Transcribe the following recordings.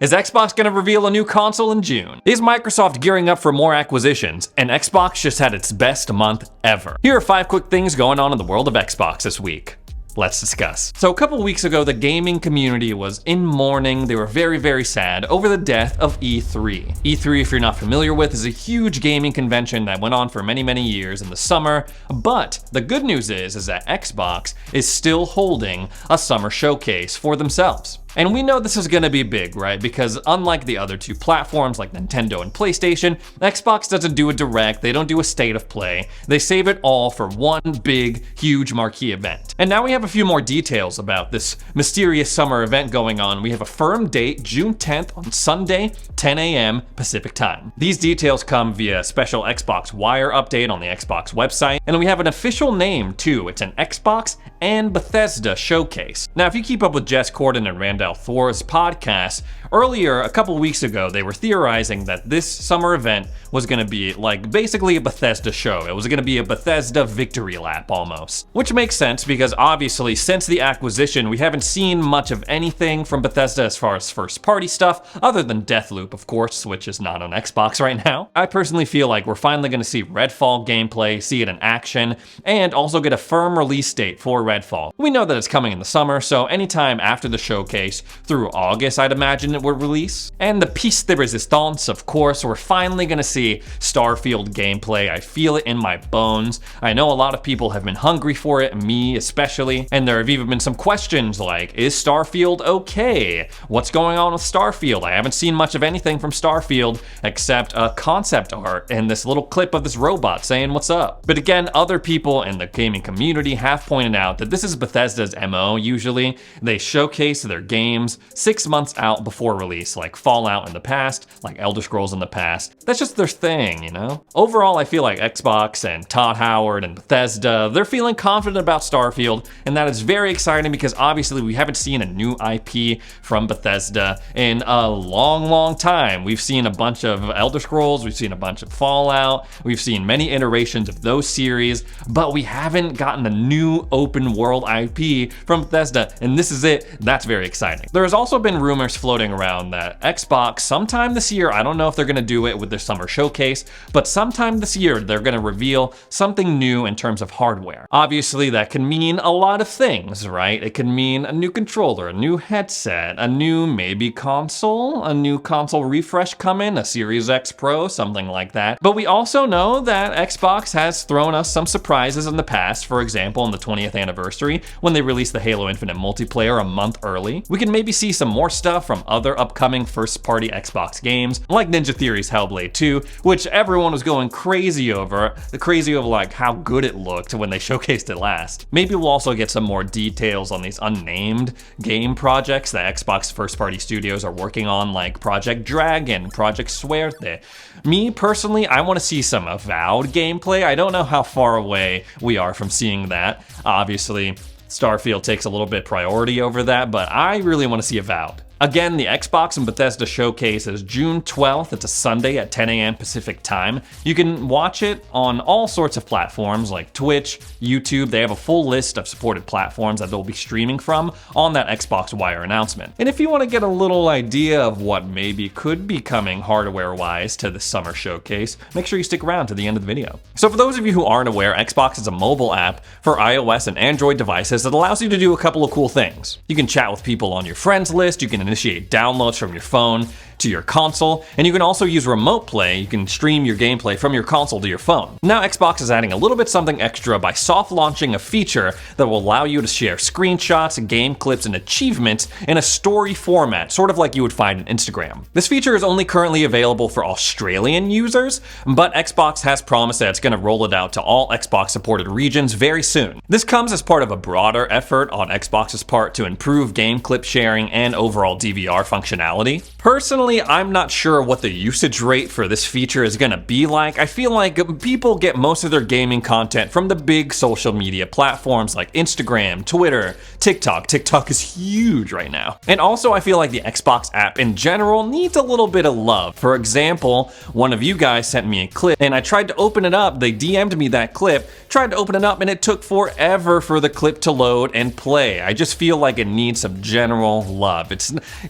Is Xbox gonna reveal a new console in June? Is Microsoft gearing up for more acquisitions? And Xbox just had its best month ever. Here are 5 quick things going on in the world of Xbox this week. Let's discuss. So a couple weeks ago, the gaming community was in mourning. They were very, very sad over the death of E3. E3, if you're not familiar with, is a huge gaming convention that went on for many, many years in the summer. But the good news is that Xbox is still holding a summer showcase for themselves. And we know this is gonna be big, right? Because unlike the other 2 platforms like Nintendo and PlayStation, Xbox doesn't do a direct, they don't do a state of play. They save it all for one big, huge marquee event. And now we have a few more details about this mysterious summer event going on. We have a firm date, June 10th on Sunday, 10 a.m. Pacific time. These details come via a special Xbox Wire update on the Xbox website. And we have an official name too. It's an Xbox and Bethesda showcase. Now, if you keep up with Jess Corden and Randall Thor's podcast, earlier, a couple weeks ago, they were theorizing that this summer event was gonna be like basically a Bethesda show. It was gonna be a Bethesda victory lap almost. Which makes sense because obviously since the acquisition, we haven't seen much of anything from Bethesda as far as first party stuff, other than Deathloop, of course, which is not on Xbox right now. I personally feel like we're finally gonna see Redfall gameplay, see it in action, and also get a firm release date for Redfall. We know that it's coming in the summer, so anytime after the showcase, through August, I'd imagine it would release. And the piece de resistance, of course, we're finally gonna see Starfield gameplay. I feel it in my bones. I know a lot of people have been hungry for it, me especially, and there have even been some questions like, is Starfield okay? What's going on with Starfield? I haven't seen much of anything from Starfield except a concept art and this little clip of this robot saying what's up. But again, other people in the gaming community have pointed out that this is Bethesda's MO usually. They showcase their games 6 months out before release, like Fallout in the past, like Elder Scrolls in the past. That's just their thing, you know? Overall, I feel like Xbox and Todd Howard and Bethesda, they're feeling confident about Starfield, and that is very exciting because obviously we haven't seen a new IP from Bethesda in a long, long time. We've seen a bunch of Elder Scrolls, we've seen a bunch of Fallout, we've seen many iterations of those series, but we haven't gotten a new open world IP from Bethesda, and this is it. That's very exciting. There's also been rumors floating around that Xbox sometime this year, I don't know if they're gonna do it with their summer showcase, but sometime this year they're gonna reveal something new in terms of hardware. Obviously that can mean a lot of things, right? It can mean a new controller, a new headset, a new maybe console, a new console refresh coming, a Series X Pro, something like that. But we also know that Xbox has thrown us some surprises in the past. For example, on the 20th anniversary, when they released the Halo Infinite multiplayer a month early. We can maybe see some more stuff from other upcoming first-party Xbox games, like Ninja Theory's Hellblade 2, which everyone was going crazy over, like how good it looked when they showcased it last. Maybe we'll also get some more details on these unnamed game projects that Xbox first-party studios are working on, like Project Dragon, Project Suerte. Me, personally, I want to see some Avowed gameplay. I don't know how far away we are from seeing that. Obviously, Starfield takes a little bit priority over that, but I really want to see Avowed. Again, the Xbox and Bethesda showcase is June 12th. It's a Sunday at 10 a.m. Pacific time. You can watch it on all sorts of platforms like Twitch, YouTube. They have a full list of supported platforms that they'll be streaming from on that Xbox Wire announcement. And if you want to get a little idea of what maybe could be coming hardware-wise to the summer showcase, make sure you stick around to the end of the video. So for those of you who aren't aware, Xbox is a mobile app for iOS and Android devices that allows you to do a couple of cool things. You can chat with people on your friends list, you can initiate downloads from your phone to your console, and you can also use remote play. You can stream your gameplay from your console to your phone. Now Xbox is adding a little bit something extra by soft launching a feature that will allow you to share screenshots, game clips, and achievements in a story format, sort of like you would find in Instagram. This feature is only currently available for Australian users, but Xbox has promised that it's going to roll it out to all Xbox supported regions very soon. This comes as part of a broader effort on Xbox's part to improve game clip sharing and overall DVR functionality. Personally, I'm not sure what the usage rate for this feature is gonna be like. I feel like people get most of their gaming content from the big social media platforms like Instagram, Twitter, TikTok. TikTok is huge right now. And also I feel like the Xbox app in general needs a little bit of love. For example, one of you guys sent me a clip and I tried to open it up. They DM'd me that clip, tried to open it up, and it took forever for the clip to load and play. I just feel like it needs some general love.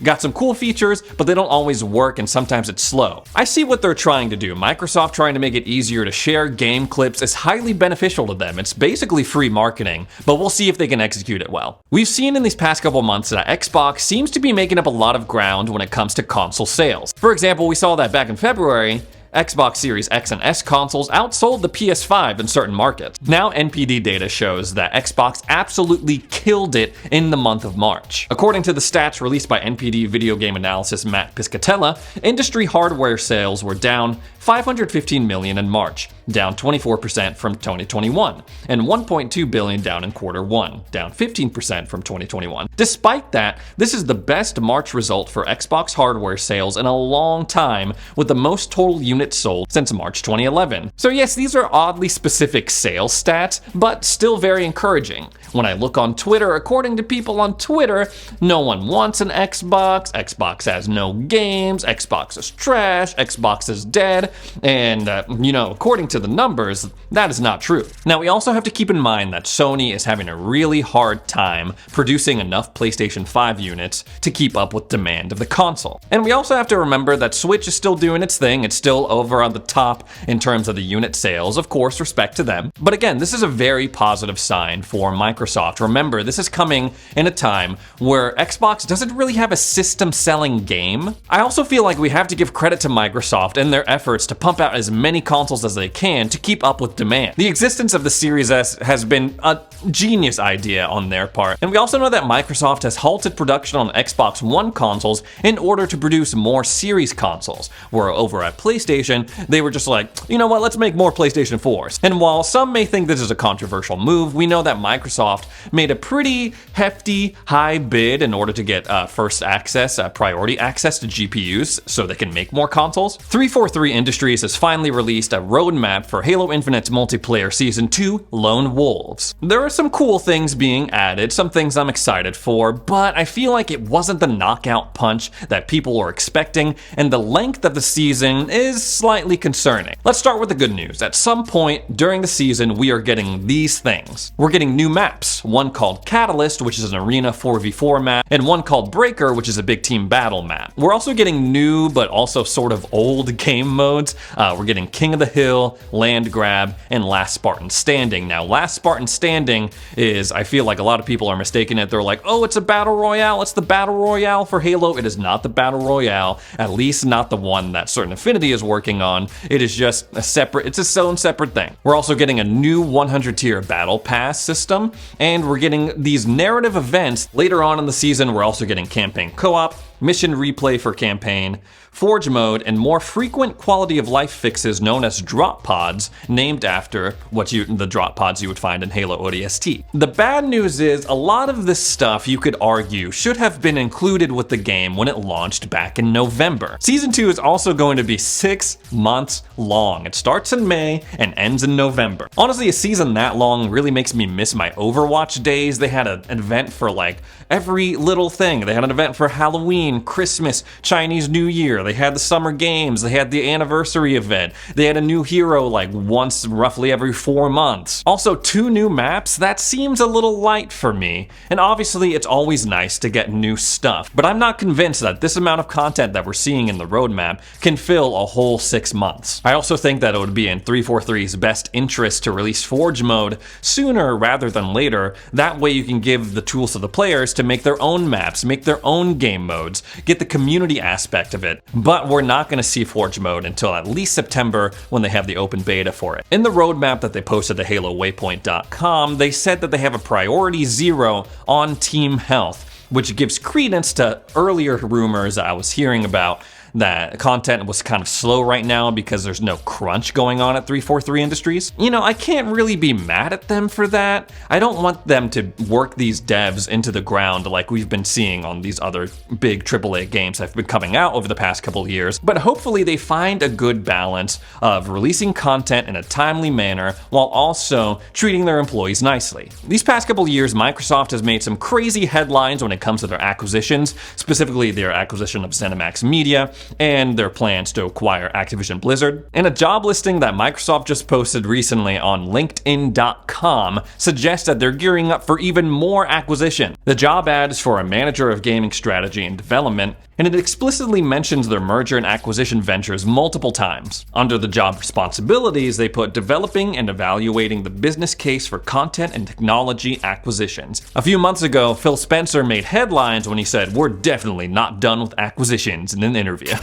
got some cool features, but they don't always work and sometimes it's slow. I see what they're trying to do. Microsoft trying to make it easier to share game clips is highly beneficial to them. It's basically free marketing, but we'll see if they can execute it well. We've seen in these past couple months that Xbox seems to be making up a lot of ground when it comes to console sales. For example, we saw that back in February, Xbox Series X and S consoles outsold the PS5 in certain markets. Now NPD data shows that Xbox absolutely killed it in the month of March. According to the stats released by NPD video game analyst Matt Piscatella, industry hardware sales were down 515 million in March, down 24% from 2021, and 1.2 billion down in Q1, down 15% from 2021. Despite that, this is the best March result for Xbox hardware sales in a long time, with the most total units sold since March 2011. So yes, these are oddly specific sales stats, but still very encouraging. When I look on Twitter, according to people on Twitter, no one wants an Xbox, Xbox has no games, Xbox is trash, Xbox is dead, and according to the numbers, that is not true. Now we also have to keep in mind that Sony is having a really hard time producing enough PlayStation 5 units to keep up with demand of the console. And we also have to remember that Switch is still doing its thing, it's still over on the top in terms of the unit sales, of course, respect to them. But again, this is a very positive sign for Microsoft. Remember, this is coming in a time where Xbox doesn't really have a system-selling game. I also feel like we have to give credit to Microsoft and their efforts to pump out as many consoles as they can to keep up with demand. The existence of the Series S has been a genius idea on their part, and we also know that Microsoft has halted production on Xbox One consoles in order to produce more Series consoles, where over at PlayStation, they were just like, you know what, let's make more PlayStation 4s. And while some may think this is a controversial move, we know that Microsoft made a pretty hefty high bid in order to get first access, priority access to GPUs so they can make more consoles. 343 Industries has finally released a roadmap for Halo Infinite's multiplayer Season 2, Lone Wolves. There are some cool things being added, some things I'm excited for, but I feel like it wasn't the knockout punch that people were expecting, and the length of the season is slightly concerning. Let's start with the good news. At some point during the season, we are getting these things. We're getting new maps, one called Catalyst, which is an arena 4v4 map, and one called Breaker, which is a big team battle map. We're also getting new, but also sort of old game modes. We're getting King of the Hill, Land Grab, and Last Spartan Standing. Now, Last Spartan Standing is, I feel like a lot of people are mistaking it. They're like, oh, it's a battle royale. It's the battle royale for Halo. It is not the battle royale, at least not the one that Certain Affinity is working on. It is just a separate, it's its own separate thing. We're also getting a new 100 tier battle pass system, and we're getting these narrative events later on in the season. We're also getting campaign co-op, mission replay for campaign, Forge mode, and more frequent quality of life fixes known as drop pods, named after the drop pods you would find in Halo ODST. The bad news is a lot of this stuff, you could argue, should have been included with the game when it launched back in November. Season 2 is also going to be 6 months long. It starts in May and ends in November. Honestly, a season that long really makes me miss my Overwatch days. They had an event for like every little thing. They had an event for Halloween, Christmas, Chinese New Year. They had the summer games. They had the anniversary event. They had a new hero like once roughly every 4 months. Also, 2 new maps, that seems a little light for me. And obviously it's always nice to get new stuff, but I'm not convinced that this amount of content that we're seeing in the roadmap can fill a whole 6 months. I also think that it would be in 343's best interest to release Forge mode sooner rather than later. That way you can give the tools to the players to make their own maps, make their own game modes, get the community aspect of it. But we're not going to see Forge mode until at least September when they have the open beta for it. In the roadmap that they posted to HaloWaypoint.com, they said that they have a priority 0 on team health, which gives credence to earlier rumors I was hearing about that content was kind of slow right now because there's no crunch going on at 343 Industries. You know, I can't really be mad at them for that. I don't want them to work these devs into the ground like we've been seeing on these other big AAA games that have been coming out over the past couple of years, but hopefully they find a good balance of releasing content in a timely manner while also treating their employees nicely. These past couple of years, Microsoft has made some crazy headlines when it comes to their acquisitions, specifically their acquisition of ZeniMax Media, and their plans to acquire Activision Blizzard. And a job listing that Microsoft just posted recently on LinkedIn.com suggests that they're gearing up for even more acquisition. The job ad is for a manager of gaming strategy and development, and it explicitly mentions their merger and acquisition ventures multiple times. Under the job responsibilities, they put developing and evaluating the business case for content and technology acquisitions. A few months ago, Phil Spencer made headlines when he said, "We're definitely not done with acquisitions," in an interview.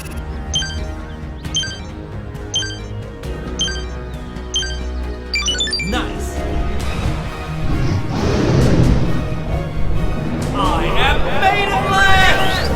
Nice. I am maidenless!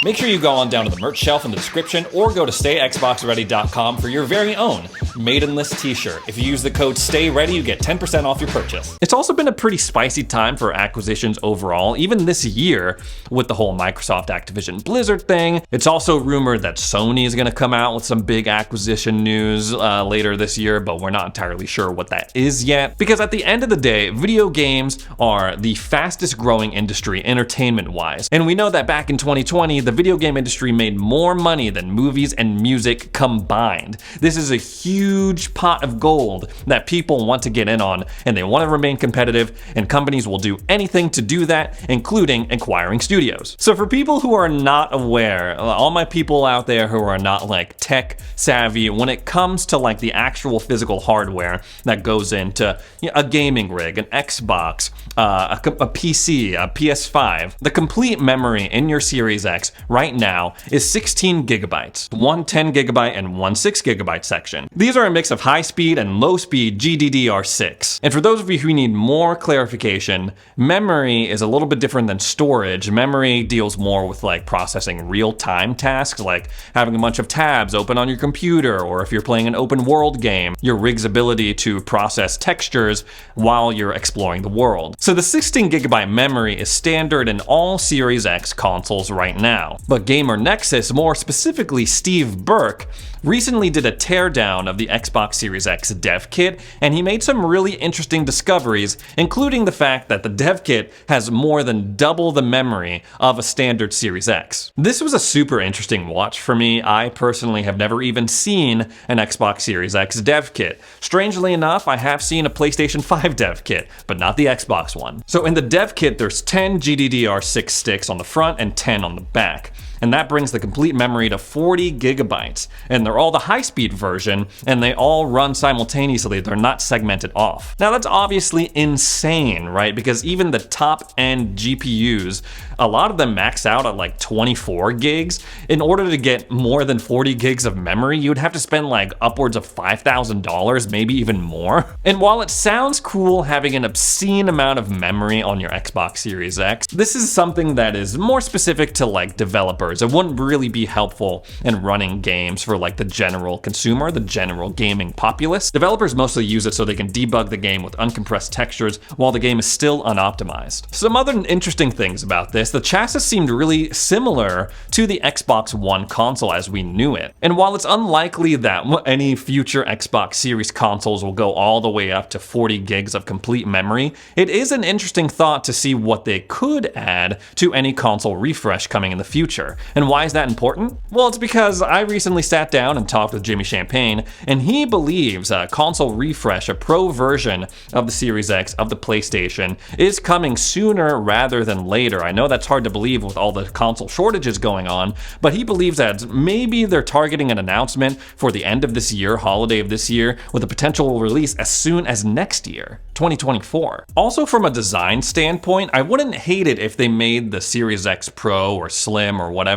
Make sure you go on down to the merch shelf in the description or go to stayxboxready.com for your very own Maidenless t-shirt. If you use the code STAYREADY, you get 10% off your purchase. It's also been a pretty spicy time for acquisitions overall, even this year with the whole Microsoft Activision Blizzard thing. It's also rumored that Sony is going to come out with some big acquisition news later this year, but we're not entirely sure what that is yet. Because at the end of the day, video games are the fastest growing industry entertainment-wise. And we know that back in 2020, the video game industry made more money than movies and music combined. This is a huge pot of gold that people want to get in on, and they want to remain competitive, and companies will do anything to do that, including acquiring studios. So for people who are not aware, all my people out there who are not like tech savvy, when it comes to like the actual physical hardware that goes into a gaming rig, an Xbox, a PC, a PS5, the complete memory in your Series X right now is 16 gigabytes, one 10 gigabyte and one 6 gigabyte section. These are a mix of high-speed and low-speed GDDR6. And for those of you who need more clarification, memory is a little bit different than storage. Memory deals more with like processing real-time tasks, like having a bunch of tabs open on your computer, or if you're playing an open world game, your rig's ability to process textures while you're exploring the world. So the 16 gigabyte memory is standard in all Series X consoles right now. But Gamer Nexus, more specifically Steve Burke, recently did a teardown of the Xbox Series X dev kit, and he made some really interesting discoveries, including the fact that the dev kit has more than double the memory of a standard Series X. This was a super interesting watch for me. I personally have never even seen an Xbox Series X dev kit. Strangely enough, I have seen a PlayStation 5 dev kit, but not the Xbox one. So in the dev kit, there's 10 GDDR6 sticks on the front and 10 on the back. And that brings the complete memory to 40 gigabytes. And they're all the high-speed version, and they all run simultaneously. They're not segmented off. Now that's obviously insane, right? Because even the top-end GPUs, a lot of them max out at like 24 gigs. In order to get more than 40 gigs of memory, you'd have to spend like upwards of $5,000, maybe even more. And while it sounds cool having an obscene amount of memory on your Xbox Series X, this is something that is more specific to like developers. It wouldn't really be helpful in running games for like the general consumer, the general gaming populace. Developers mostly use it so they can debug the game with uncompressed textures while the game is still unoptimized. Some other interesting things about this, the chassis seemed really similar to the Xbox One console as we knew it. And while it's unlikely that any future Xbox Series consoles will go all the way up to 40 gigs of complete memory, it is an interesting thought to see what they could add to any console refresh coming in the future. And why is that important? Well, it's because I recently sat down and talked with Jimmy Champagne, and he believes a console refresh, a pro version of the Series X, of the PlayStation, is coming sooner rather than later. I know that's hard to believe with all the console shortages going on, but he believes that maybe they're targeting an announcement for the end of this year, holiday of this year, with a potential release as soon as next year, 2024. Also, from a design standpoint, I wouldn't hate it if they made the Series X Pro or Slim or whatever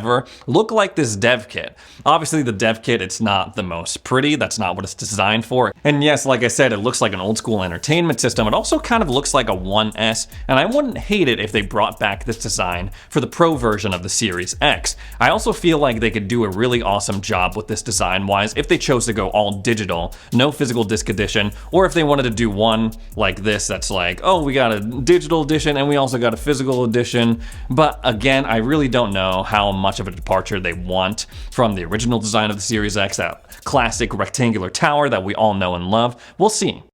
look like this dev kit. Obviously the dev kit, it's not the most pretty, that's not what it's designed for. And yes, like I said, it looks like an old school entertainment system. It also kind of looks like a 1S, and I wouldn't hate it if they brought back this design for the Pro version of the Series X. I also feel like they could do a really awesome job with this design wise if they chose to go all digital, no physical disc edition, or if they wanted to do one like this that's like, oh, we got a digital edition and we also got a physical edition. But again, I really don't know how much of a departure they want from the original design of the Series X, that classic rectangular tower that we all know and love. We'll see.